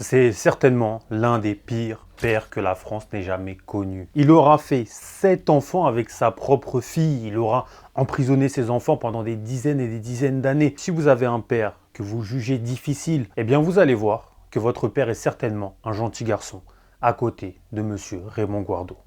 C'est certainement l'un des pires pères que la France n'ait jamais connu. Il aura fait 7 enfants avec sa propre fille. Il aura emprisonné ses enfants pendant des dizaines et des dizaines d'années. Si vous avez un père que vous jugez difficile, eh bien vous allez voir que votre père est certainement un gentil garçon à côté de monsieur Raymond Guardo.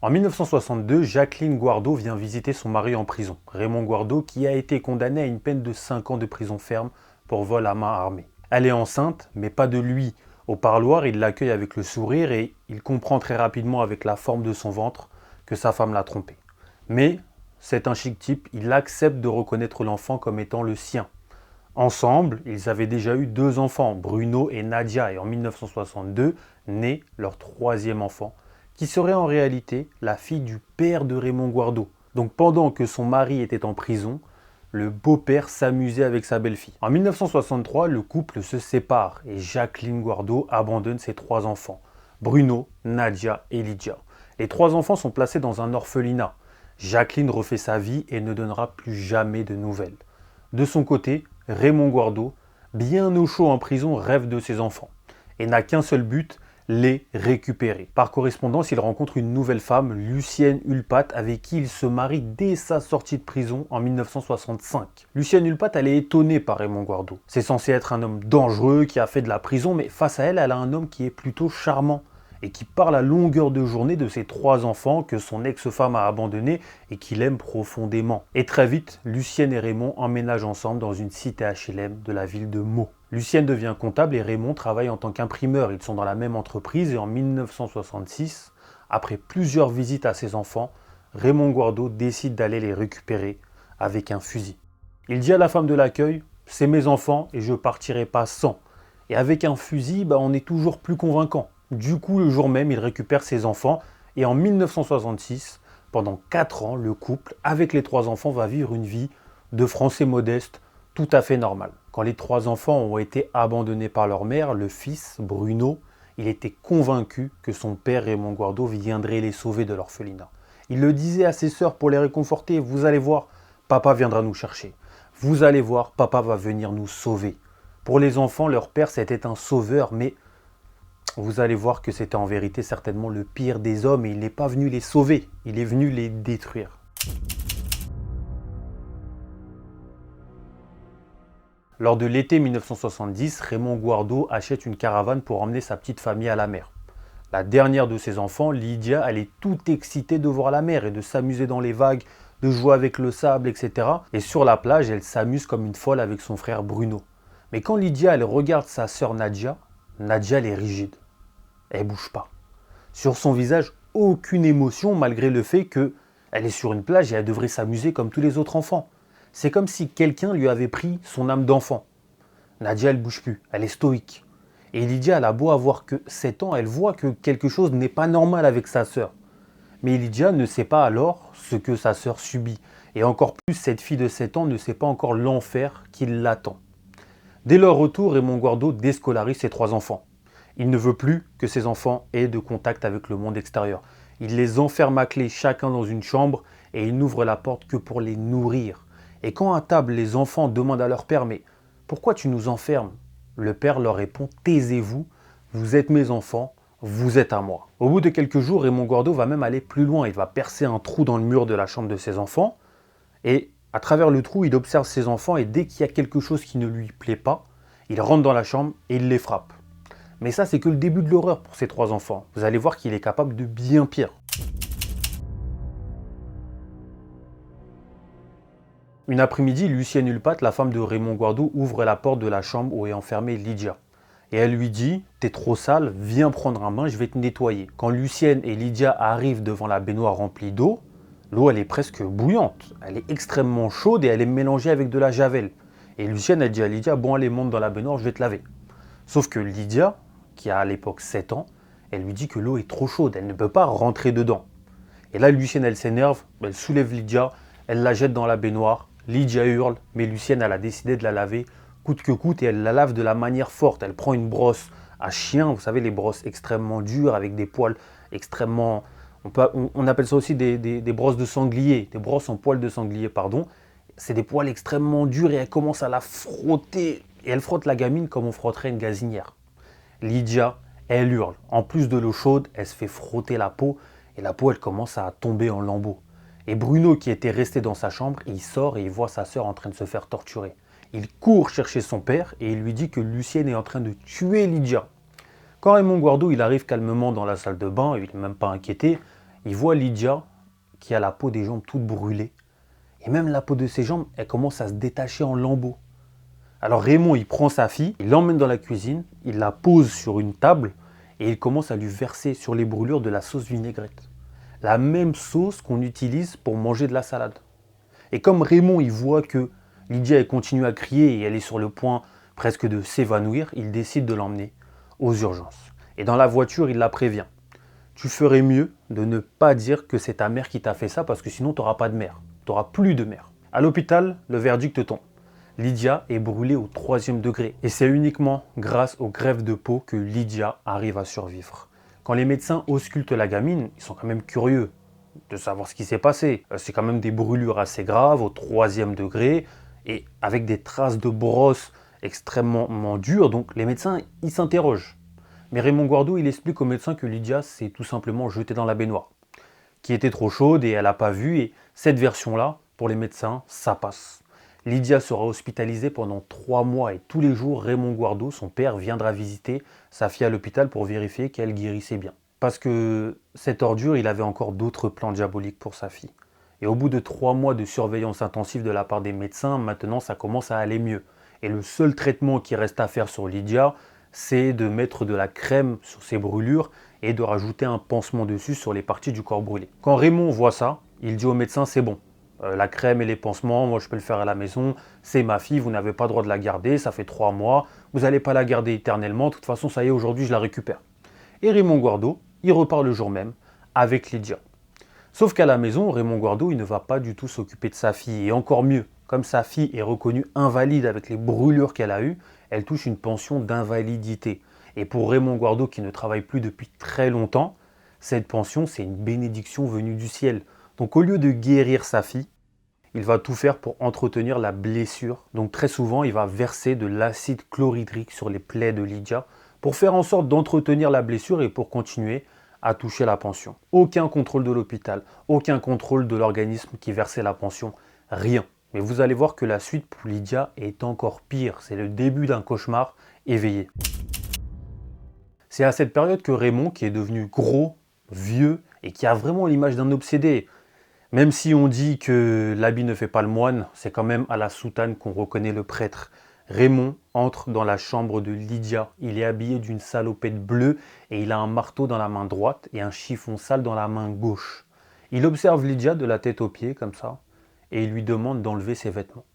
En 1962, Jacqueline Guardo vient visiter son mari en prison, Raymond Guardo, qui a été condamné à une peine de 5 ans de prison ferme pour vol à main armée. Elle est enceinte, mais pas de lui. Au parloir, il l'accueille avec le sourire et il comprend très rapidement avec la forme de son ventre que sa femme l'a trompé. Mais c'est un chic type, il accepte de reconnaître l'enfant comme étant le sien. Ensemble, ils avaient déjà eu 2 enfants, Bruno et Nadia, et en 1962, naît leur 3e enfant, qui serait en réalité la fille du père de Raymond Guardo. Donc pendant que son mari était en prison, le beau-père s'amusait avec sa belle-fille. En 1963, le couple se sépare et Jacqueline Guardo abandonne ses 3 enfants, Bruno, Nadia et Lydia. Les 3 enfants sont placés dans un orphelinat. Jacqueline refait sa vie et ne donnera plus jamais de nouvelles. De son côté, Raymond Guardo, bien au chaud en prison, rêve de ses enfants et n'a qu'un seul but, les récupérer. Par correspondance, il rencontre une nouvelle femme, Lucienne Hulpat, avec qui il se marie dès sa sortie de prison en 1965. Lucienne Hulpat, elle est étonnée par Raymond Guardo. C'est censé être un homme dangereux qui a fait de la prison, mais face à elle, elle a un homme qui est plutôt charmant et qui parle à longueur de journée de ses 3 enfants que son ex-femme a abandonnés et qu'il aime profondément. Et très vite, Lucienne et Raymond emménagent ensemble dans une cité HLM de la ville de Meaux. Lucienne devient comptable et Raymond travaille en tant qu'imprimeur. Ils sont dans la même entreprise et en 1966, après plusieurs visites à ses enfants, Raymond Guardo décide d'aller les récupérer avec un fusil. Il dit à la femme de l'accueil, « C'est mes enfants et je partirai pas sans ». Et avec un fusil, on est toujours plus convaincant. Du coup, le jour même, il récupère ses enfants et en 1966, pendant 4 ans, le couple, avec les 3 enfants, va vivre une vie de Français modeste, tout à fait normale. Quand les 3 enfants ont été abandonnés par leur mère, le fils, Bruno, il était convaincu que son père, Raymond Guardo, viendrait les sauver de l'orphelinat. Il le disait à ses sœurs pour les réconforter, « Vous allez voir, papa viendra nous chercher. Vous allez voir, papa va venir nous sauver. » Pour les enfants, leur père, c'était un sauveur, mais vous allez voir que c'était en vérité certainement le pire des hommes et il n'est pas venu les sauver, il est venu les détruire. Lors de l'été 1970, Raymond Guardo achète une caravane pour emmener sa petite famille à la mer. La dernière de ses enfants, Lydia, elle est toute excitée de voir la mer et de s'amuser dans les vagues, de jouer avec le sable, etc. Et sur la plage, elle s'amuse comme une folle avec son frère Bruno. Mais quand Lydia, elle regarde sa sœur Nadia, Nadia, elle est rigide. Elle bouge pas. Sur son visage, aucune émotion malgré le fait qu'elle est sur une plage et elle devrait s'amuser comme tous les autres enfants. C'est comme si quelqu'un lui avait pris son âme d'enfant. Nadia, elle bouge plus, elle est stoïque. Et Lydia, elle a beau avoir que 7 ans, elle voit que quelque chose n'est pas normal avec sa sœur. Mais Lydia ne sait pas alors ce que sa sœur subit. Et encore plus, cette fille de 7 ans ne sait pas encore l'enfer qui l'attend. Dès leur retour, Raymond Guardo déscolarise ses 3 enfants. Il ne veut plus que ses enfants aient de contact avec le monde extérieur. Il les enferme à clé chacun dans une chambre et il n'ouvre la porte que pour les nourrir. Et quand à table, les enfants demandent à leur père « Mais pourquoi tu nous enfermes ?» Le père leur répond « Taisez-vous, vous êtes mes enfants, vous êtes à moi. » Au bout de quelques jours, Raymond Guardo va même aller plus loin. Il va percer un trou dans le mur de la chambre de ses enfants et à travers le trou, il observe ses enfants et dès qu'il y a quelque chose qui ne lui plaît pas, il rentre dans la chambre et il les frappe. Mais ça, c'est que le début de l'horreur pour ces 3 enfants. Vous allez voir qu'il est capable de bien pire. Une après-midi, Lucienne Hulpat, la femme de Raymond Guardo, ouvre la porte de la chambre où est enfermée Lydia. Et elle lui dit « T'es trop sale, viens prendre un bain, je vais te nettoyer. » Quand Lucienne et Lydia arrivent devant la baignoire remplie d'eau, l'eau, elle est presque bouillante. Elle est extrêmement chaude et elle est mélangée avec de la javel. Et Lucienne, elle dit à Lydia « Bon, allez, monte dans la baignoire, je vais te laver. » Sauf que Lydia, qui a à l'époque 7 ans, elle lui dit que l'eau est trop chaude, elle ne peut pas rentrer dedans. Et là, Lucienne, elle s'énerve, elle soulève Lydia, elle la jette dans la baignoire. Lydia hurle, mais Lucienne, elle a décidé de la laver coûte que coûte et elle la lave de la manière forte. Elle prend une brosse à chien, vous savez, les brosses extrêmement dures avec des poils extrêmement... On appelle ça aussi des brosses de sanglier, des brosses en poils de sanglier, pardon. C'est des poils extrêmement durs et elle commence à la frotter et elle frotte la gamine comme on frotterait une gazinière. Lydia, elle hurle. En plus de l'eau chaude, elle se fait frotter la peau et la peau elle commence à tomber en lambeaux. Et Bruno qui était resté dans sa chambre, il sort et il voit sa sœur en train de se faire torturer. Il court chercher son père et il lui dit que Lucienne est en train de tuer Lydia. Quand Raymond Guardo il arrive calmement dans la salle de bain, il n'est même pas inquiété, il voit Lydia qui a la peau des jambes toute brûlée. Et même la peau de ses jambes, elle commence à se détacher en lambeaux. Alors Raymond, il prend sa fille, il l'emmène dans la cuisine, il la pose sur une table et il commence à lui verser sur les brûlures de la sauce vinaigrette. La même sauce qu'on utilise pour manger de la salade. Et comme Raymond, il voit que Lydia elle continue à crier et elle est sur le point presque de s'évanouir, il décide de l'emmener aux urgences. Et dans la voiture, il la prévient. Tu ferais mieux de ne pas dire que c'est ta mère qui t'a fait ça parce que sinon tu n'auras pas de mère. Tu n'auras plus de mère. À l'hôpital, le verdict tombe. Lydia est brûlée au 3e degré. Et c'est uniquement grâce aux greffes de peau que Lydia arrive à survivre. Quand les médecins auscultent la gamine, ils sont quand même curieux de savoir ce qui s'est passé. C'est quand même des brûlures assez graves au 3e degré et avec des traces de brosse extrêmement dures. Donc les médecins, ils s'interrogent. Mais Raymond Guardo, il explique aux médecins que Lydia s'est tout simplement jetée dans la baignoire, qui était trop chaude et elle n'a pas vu. Et cette version-là, pour les médecins, ça passe. Lydia sera hospitalisée pendant 3 mois et tous les jours, Raymond Guardo, son père, viendra visiter sa fille à l'hôpital pour vérifier qu'elle guérissait bien. Parce que cet ordure, il avait encore d'autres plans diaboliques pour sa fille. Et au bout de 3 mois de surveillance intensive de la part des médecins, maintenant ça commence à aller mieux. Et le seul traitement qui reste à faire sur Lydia, c'est de mettre de la crème sur ses brûlures et de rajouter un pansement dessus sur les parties du corps brûlé. Quand Raymond voit ça, il dit au médecin c'est bon. La crème et les pansements, moi je peux le faire à la maison, c'est ma fille, vous n'avez pas le droit de la garder, ça fait 3 mois, vous n'allez pas la garder éternellement, de toute façon ça y est, aujourd'hui je la récupère. Et Raymond Guardo, il repart le jour même avec Lydia. Sauf qu'à la maison, Raymond Guardo, il ne va pas du tout s'occuper de sa fille, et encore mieux, comme sa fille est reconnue invalide avec les brûlures qu'elle a eues, elle touche une pension d'invalidité. Et pour Raymond Guardo qui ne travaille plus depuis très longtemps, cette pension c'est une bénédiction venue du ciel. Donc au lieu de guérir sa fille, il va tout faire pour entretenir la blessure. Donc très souvent, il va verser de l'acide chlorhydrique sur les plaies de Lydia pour faire en sorte d'entretenir la blessure et pour continuer à toucher la pension. Aucun contrôle de l'hôpital, aucun contrôle de l'organisme qui versait la pension, rien. Mais vous allez voir que la suite pour Lydia est encore pire. C'est le début d'un cauchemar éveillé. C'est à cette période que Raymond, qui est devenu gros, vieux et qui a vraiment l'image d'un obsédé, même si on dit que l'habit ne fait pas le moine, c'est quand même à la soutane qu'on reconnaît le prêtre. Raymond entre dans la chambre de Lydia. Il est habillé d'une salopette bleue et il a un marteau dans la main droite et un chiffon sale dans la main gauche. Il observe Lydia de la tête aux pieds comme ça et il lui demande d'enlever ses vêtements.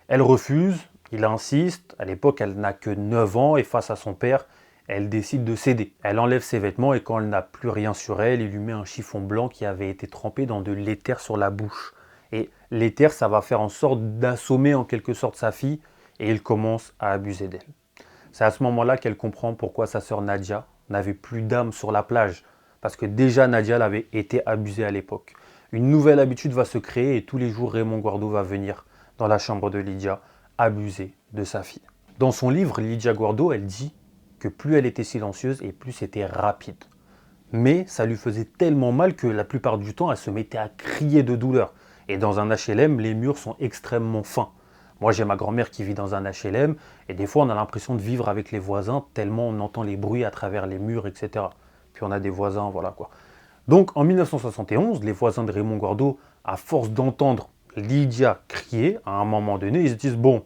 Elle refuse, il insiste. À l'époque, elle n'a que 9 ans et face à son père, elle décide de céder. Elle enlève ses vêtements et quand elle n'a plus rien sur elle, il lui met un chiffon blanc qui avait été trempé dans de l'éther sur la bouche. Et l'éther, ça va faire en sorte d'assommer en quelque sorte sa fille et il commence à abuser d'elle. C'est à ce moment-là qu'elle comprend pourquoi sa sœur Nadia n'avait plus d'âme sur la plage. Parce que déjà Nadia l'avait été abusée à l'époque. Une nouvelle habitude va se créer et tous les jours Raymond Guardo va venir dans la chambre de Lydia abuser de sa fille. Dans son livre, Lydia Guardo, elle dit que plus elle était silencieuse et plus c'était rapide. Mais ça lui faisait tellement mal que la plupart du temps, elle se mettait à crier de douleur. Et dans un HLM, les murs sont extrêmement fins. Moi, j'ai ma grand-mère qui vit dans un HLM et des fois, on a l'impression de vivre avec les voisins tellement on entend les bruits à travers les murs, etc. Puis on a des voisins, voilà quoi. Donc en 1971, les voisins de Raymond Guardo, à force d'entendre Lydia crier, à un moment donné, ils se disent bon,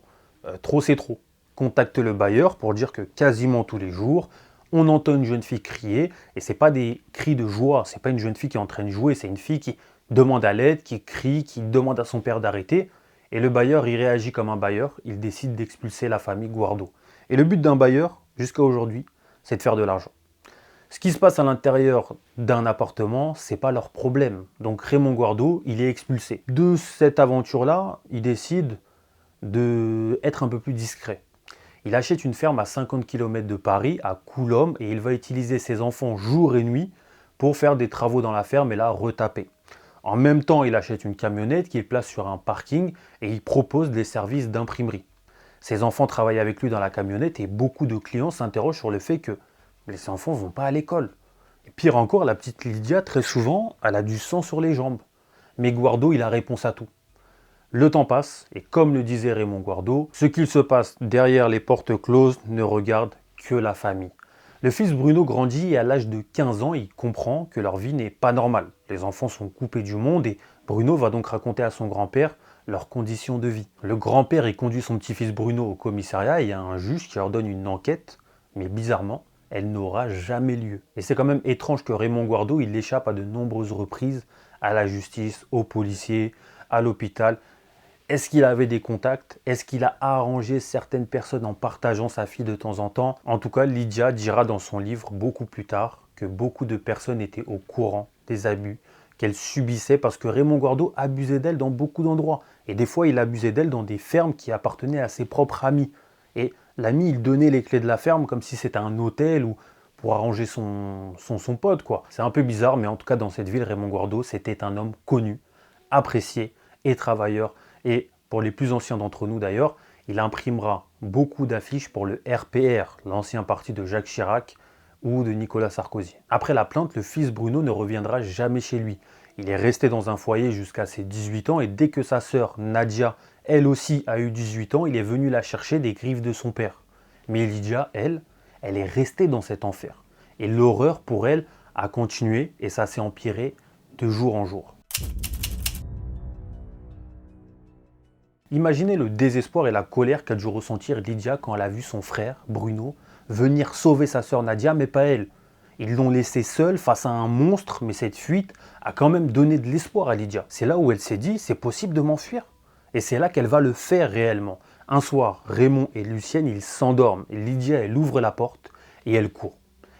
trop c'est trop. Contacte le bailleur pour dire que quasiment tous les jours, on entend une jeune fille crier, et c'est pas des cris de joie, c'est pas une jeune fille qui est en train de jouer, c'est une fille qui demande à l'aide, qui crie, qui demande à son père d'arrêter, et le bailleur, il réagit comme un bailleur, il décide d'expulser la famille Guardo. Et le but d'un bailleur, jusqu'à aujourd'hui, c'est de faire de l'argent. Ce qui se passe à l'intérieur d'un appartement, c'est pas leur problème. Donc Raymond Guardo, il est expulsé. De cette aventure-là, il décide d'être un peu plus discret. Il achète une ferme à 50 km de Paris, à Coulombe, et il va utiliser ses enfants jour et nuit pour faire des travaux dans la ferme et la retaper. En même temps, il achète une camionnette qu'il place sur un parking et il propose des services d'imprimerie. Ses enfants travaillent avec lui dans la camionnette et beaucoup de clients s'interrogent sur le fait que les enfants ne vont pas à l'école. Et pire encore, la petite Lydia, très souvent, elle a du sang sur les jambes. Mais Guardo, il a réponse à tout. Le temps passe, et comme le disait Raymond Guardo, ce qu'il se passe derrière les portes closes ne regarde que la famille. Le fils Bruno grandit et à l'âge de 15 ans, il comprend que leur vie n'est pas normale. Les enfants sont coupés du monde et Bruno va donc raconter à son grand-père leurs conditions de vie. Le grand-père y conduit son petit-fils Bruno au commissariat et il y a un juge qui ordonne une enquête, mais bizarrement, elle n'aura jamais lieu. Et c'est quand même étrange que Raymond Guardo, il échappe à de nombreuses reprises à la justice, aux policiers, à l'hôpital. Est-ce qu'il avait des contacts? Est-ce qu'il a arrangé certaines personnes en partageant sa fille de temps en temps? En tout cas, Lydia dira dans son livre beaucoup plus tard que beaucoup de personnes étaient au courant des abus qu'elle subissait parce que Raymond Guardo abusait d'elle dans beaucoup d'endroits. Et des fois, il abusait d'elle dans des fermes qui appartenaient à ses propres amis. Et l'ami, il donnait les clés de la ferme comme si c'était un hôtel ou pour arranger son pote, quoi. C'est un peu bizarre, mais en tout cas, dans cette ville, Raymond Guardo, c'était un homme connu, apprécié et travailleur. Et pour les plus anciens d'entre nous d'ailleurs, il imprimera beaucoup d'affiches pour le RPR, l'ancien parti de Jacques Chirac ou de Nicolas Sarkozy. Après la plainte, le fils Bruno ne reviendra jamais chez lui. Il est resté dans un foyer jusqu'à ses 18 ans et dès que sa sœur Nadia, elle aussi, a eu 18 ans, il est venu la chercher des griffes de son père. Mais Lydia, elle est restée dans cet enfer. Et l'horreur pour elle a continué et ça s'est empiré de jour en jour. Imaginez le désespoir et la colère qu'a dû ressentir Lydia quand elle a vu son frère, Bruno, venir sauver sa sœur Nadia, mais pas elle. Ils l'ont laissée seule face à un monstre, mais cette fuite a quand même donné de l'espoir à Lydia. C'est là où elle s'est dit, c'est possible de m'enfuir. Et c'est là qu'elle va le faire réellement. Un soir, Raymond et Lucienne, ils s'endorment. Et Lydia, elle ouvre la porte et elle court.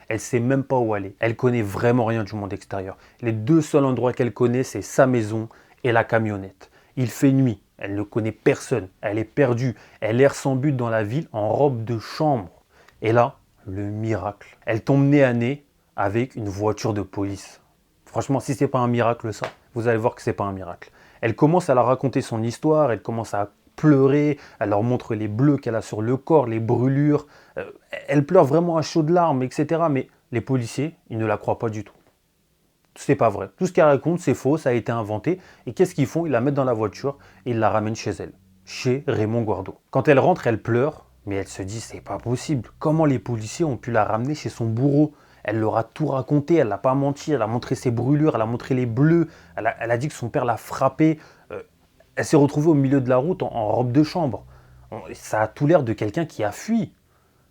Elle ne sait même pas où aller. Elle connaît vraiment rien du monde extérieur. Les deux seuls endroits qu'elle connaît, c'est sa maison et la camionnette. Il fait nuit. Elle ne connaît personne, elle est perdue, elle erre sans but dans la ville en robe de chambre. Et là, le miracle. Elle tombe nez à nez avec une voiture de police. Franchement, si c'est pas un miracle ça, vous allez voir que c'est pas un miracle. Elle commence à leur raconter son histoire, elle commence à pleurer, elle leur montre les bleus qu'elle a sur le corps, les brûlures. Elle pleure vraiment à chaudes larmes, etc. Mais les policiers, ils ne la croient pas du tout. C'est pas vrai. Tout ce qu'elle raconte, c'est faux, ça a été inventé. Et qu'est-ce qu'ils font? Ils la mettent dans la voiture et ils la ramènent chez elle, chez Raymond Guardo. Quand elle rentre, elle pleure, mais elle se dit, c'est pas possible. Comment les policiers ont pu la ramener chez son bourreau? Elle leur a tout raconté, elle n'a pas menti, elle a montré ses brûlures, elle a montré les bleus, elle a dit que son père l'a frappée. Elle s'est retrouvée au milieu de la route en robe de chambre. Ça a tout l'air de quelqu'un qui a fui.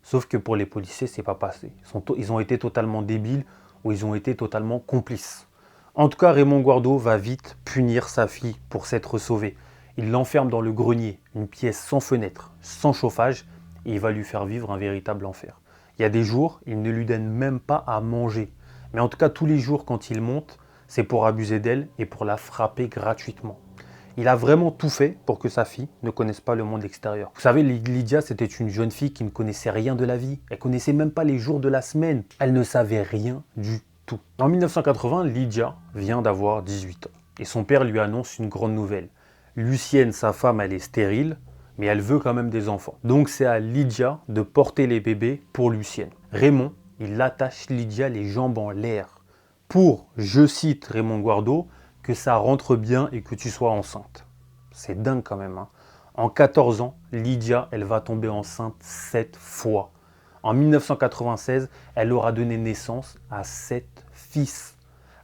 Sauf que pour les policiers, c'est pas passé. Ils ont été totalement débiles ou ils ont été totalement complices. En tout cas, Raymond Guardo va vite punir sa fille pour s'être sauvée. Il l'enferme dans le grenier, une pièce sans fenêtre, sans chauffage, et il va lui faire vivre un véritable enfer. Il y a des jours, il ne lui donne même pas à manger. Mais en tout cas, tous les jours quand il monte, c'est pour abuser d'elle et pour la frapper gratuitement. Il a vraiment tout fait pour que sa fille ne connaisse pas le monde extérieur. Vous savez, Lydia, c'était une jeune fille qui ne connaissait rien de la vie. Elle connaissait même pas les jours de la semaine. Elle ne savait rien du tout. En 1980, Lydia vient d'avoir 18 ans. Et son père lui annonce une grande nouvelle. Lucienne, sa femme, elle est stérile, mais elle veut quand même des enfants. Donc c'est à Lydia de porter les bébés pour Lucienne. Raymond, il attache Lydia les jambes en l'air pour, je cite Raymond Guardo, que ça rentre bien et que tu sois enceinte. C'est dingue quand même. En 14 ans, Lydia, elle va tomber enceinte 7 fois. En 1996, elle aura donné naissance à 7 fils.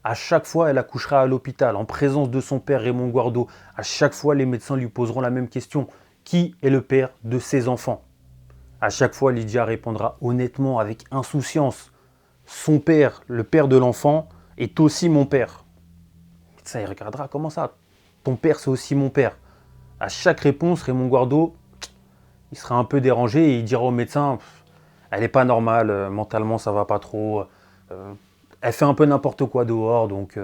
À chaque fois, elle accouchera à l'hôpital, en présence de son père Raymond Guardo. À chaque fois, les médecins lui poseront la même question. Qui est le père de ses enfants? À chaque fois, Lydia répondra honnêtement, avec insouciance. Son père, le père de l'enfant, est aussi mon père. Ça, il regardera, comment ça? Ton père, c'est aussi mon père. À chaque réponse, Raymond Guardo, il sera un peu dérangé et il dira au médecin, elle n'est pas normale, mentalement ça va pas trop, elle fait un peu n'importe quoi dehors, donc...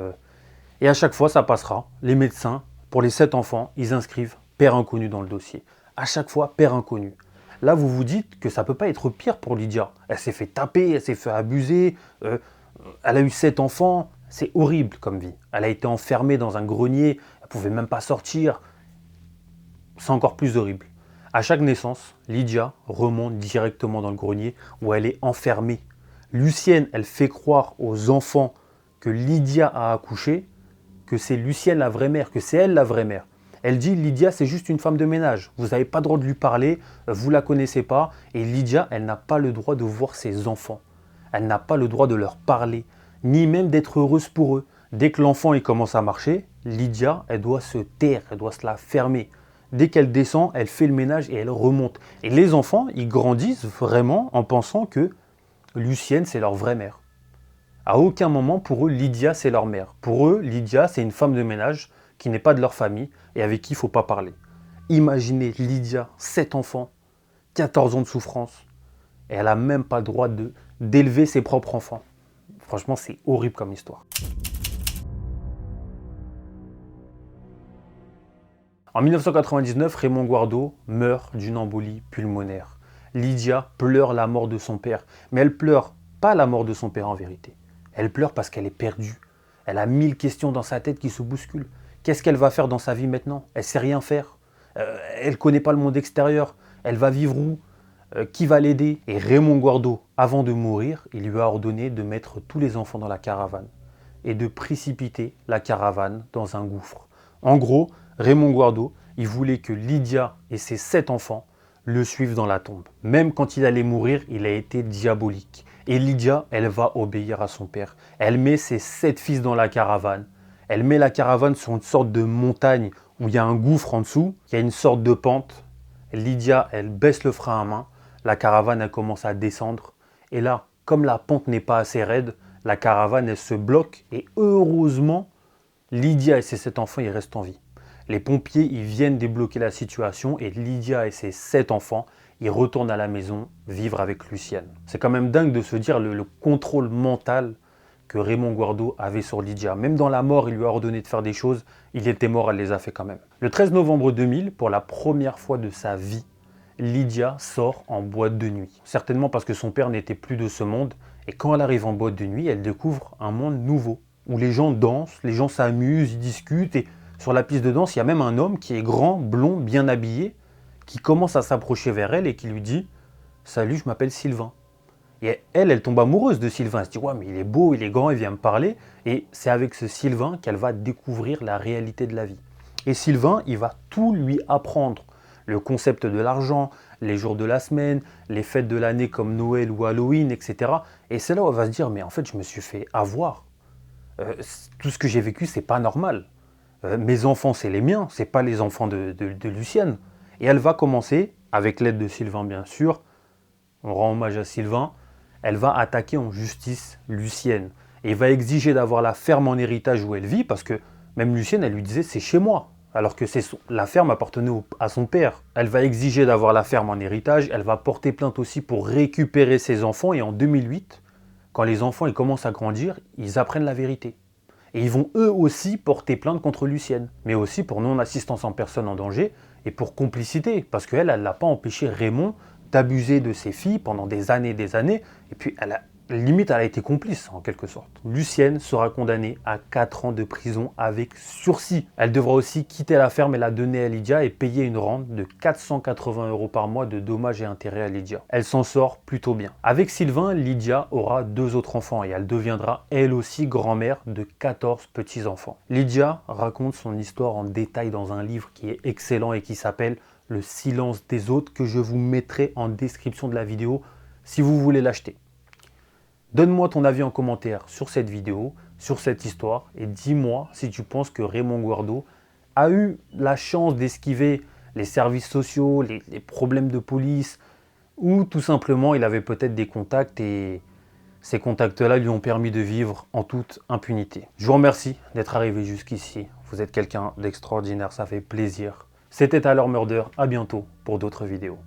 Et à chaque fois, ça passera. Les médecins, pour les 7 enfants, ils inscrivent père inconnu dans le dossier. À chaque fois, père inconnu. Là, vous vous dites que ça ne peut pas être pire pour Lydia. Elle s'est fait taper, elle s'est fait abuser, elle a eu 7 enfants. C'est horrible comme vie. Elle a été enfermée dans un grenier, elle ne pouvait même pas sortir. C'est encore plus horrible. À chaque naissance, Lydia remonte directement dans le grenier où elle est enfermée. Lucienne, elle fait croire aux enfants que Lydia a accouché, que c'est Lucienne la vraie mère, que c'est elle la vraie mère. Elle dit Lydia c'est juste une femme de ménage, vous n'avez pas le droit de lui parler, vous ne la connaissez pas. Et Lydia, elle n'a pas le droit de voir ses enfants. Elle n'a pas le droit de leur parler, ni même d'être heureuse pour eux. Dès que l'enfant il commence à marcher, Lydia, elle doit se taire, elle doit se la fermer. Dès qu'elle descend, elle fait le ménage et elle remonte. Et les enfants, ils grandissent vraiment en pensant que Lucienne, c'est leur vraie mère. À aucun moment, pour eux, Lydia, c'est leur mère. Pour eux, Lydia, c'est une femme de ménage qui n'est pas de leur famille et avec qui il ne faut pas parler. Imaginez Lydia, 7 enfants, 14 ans de souffrance, et elle n'a même pas le droit d'élever ses propres enfants. Franchement, c'est horrible comme histoire. En 1999, Raymond Guardo meurt d'une embolie pulmonaire. Lydia pleure la mort de son père, mais elle pleure pas la mort de son père en vérité. Elle pleure parce qu'elle est perdue. Elle a 1000 questions dans sa tête qui se bousculent. Qu'est-ce qu'elle va faire dans sa vie maintenant? Elle sait rien faire. Elle ne connaît pas le monde extérieur. Elle va vivre où? Qui va l'aider? Et Raymond Guardo, avant de mourir, il lui a ordonné de mettre tous les enfants dans la caravane et de précipiter la caravane dans un gouffre. En gros, Raymond Guardo, il voulait que Lydia et ses 7 enfants le suivent dans la tombe. Même quand il allait mourir, il a été diabolique. Et Lydia, elle va obéir à son père. Elle met ses 7 fils dans la caravane. Elle met la caravane sur une sorte de montagne où il y a un gouffre en dessous, il y a une sorte de pente. Lydia, elle baisse le frein à main. La caravane, elle commence à descendre. Et là, comme la pente n'est pas assez raide, la caravane, elle se bloque. Et heureusement, Lydia et ses 7 enfants, ils restent en vie. Les pompiers, ils viennent débloquer la situation et Lydia et ses 7 enfants, ils retournent à la maison vivre avec Lucienne. C'est quand même dingue de se dire le contrôle mental que Raymond Guardo avait sur Lydia. Même dans la mort, il lui a ordonné de faire des choses, il était mort, elle les a fait quand même. Le 13 novembre 2000, pour la première fois de sa vie, Lydia sort en boîte de nuit. Certainement parce que son père n'était plus de ce monde. Et quand elle arrive en boîte de nuit, elle découvre un monde nouveau, où les gens dansent, les gens s'amusent, ils discutent. Et sur la piste de danse, il y a même un homme qui est grand, blond, bien habillé, qui commence à s'approcher vers elle et qui lui dit « Salut, je m'appelle Sylvain ». Et elle tombe amoureuse de Sylvain. Elle se dit « Ouais, mais il est beau, il est grand, il vient me parler ». Et c'est avec ce Sylvain qu'elle va découvrir la réalité de la vie. Et Sylvain, il va tout lui apprendre. Le concept de l'argent, les jours de la semaine, les fêtes de l'année comme Noël ou Halloween, etc. Et c'est là où elle va se dire « Mais en fait, je me suis fait avoir. Tout ce que j'ai vécu, c'est pas normal. Mes enfants, c'est les miens, c'est pas les enfants de Lucienne. » Et elle va commencer, avec l'aide de Sylvain bien sûr, on rend hommage à Sylvain, elle va attaquer en justice Lucienne. Et va exiger d'avoir la ferme en héritage où elle vit, parce que même Lucienne, elle lui disait « c'est chez moi ». Alors que la ferme appartenait à son père. Elle va exiger d'avoir la ferme en héritage, elle va porter plainte aussi pour récupérer ses enfants. Et en 2008, quand les enfants ils commencent à grandir, ils apprennent la vérité. Et ils vont eux aussi porter plainte contre Lucienne, mais aussi pour non-assistance en personne en danger et pour complicité, parce qu'elle, elle n'a pas empêché Raymond d'abuser de ses filles pendant des années, et puis limite elle a été complice en quelque sorte. Lucienne sera condamnée à 4 ans de prison avec sursis. Elle devra aussi quitter la ferme et la donner à Lydia et payer une rente de 480 € par mois de dommages et intérêts à Lydia. Elle s'en sort plutôt bien. Avec Sylvain, Lydia aura 2 autres enfants et elle deviendra elle aussi grand-mère de 14 petits-enfants. Lydia raconte son histoire en détail dans un livre qui est excellent et qui s'appelle « Le silence des autres » que je vous mettrai en description de la vidéo si vous voulez l'acheter. Donne-moi ton avis en commentaire sur cette vidéo, sur cette histoire, et dis-moi si tu penses que Raymond Guardo a eu la chance d'esquiver les services sociaux, les problèmes de police, ou tout simplement il avait peut-être des contacts et ces contacts-là lui ont permis de vivre en toute impunité. Je vous remercie d'être arrivé jusqu'ici. Vous êtes quelqu'un d'extraordinaire, ça fait plaisir. C'était Tyler Murder, à bientôt pour d'autres vidéos.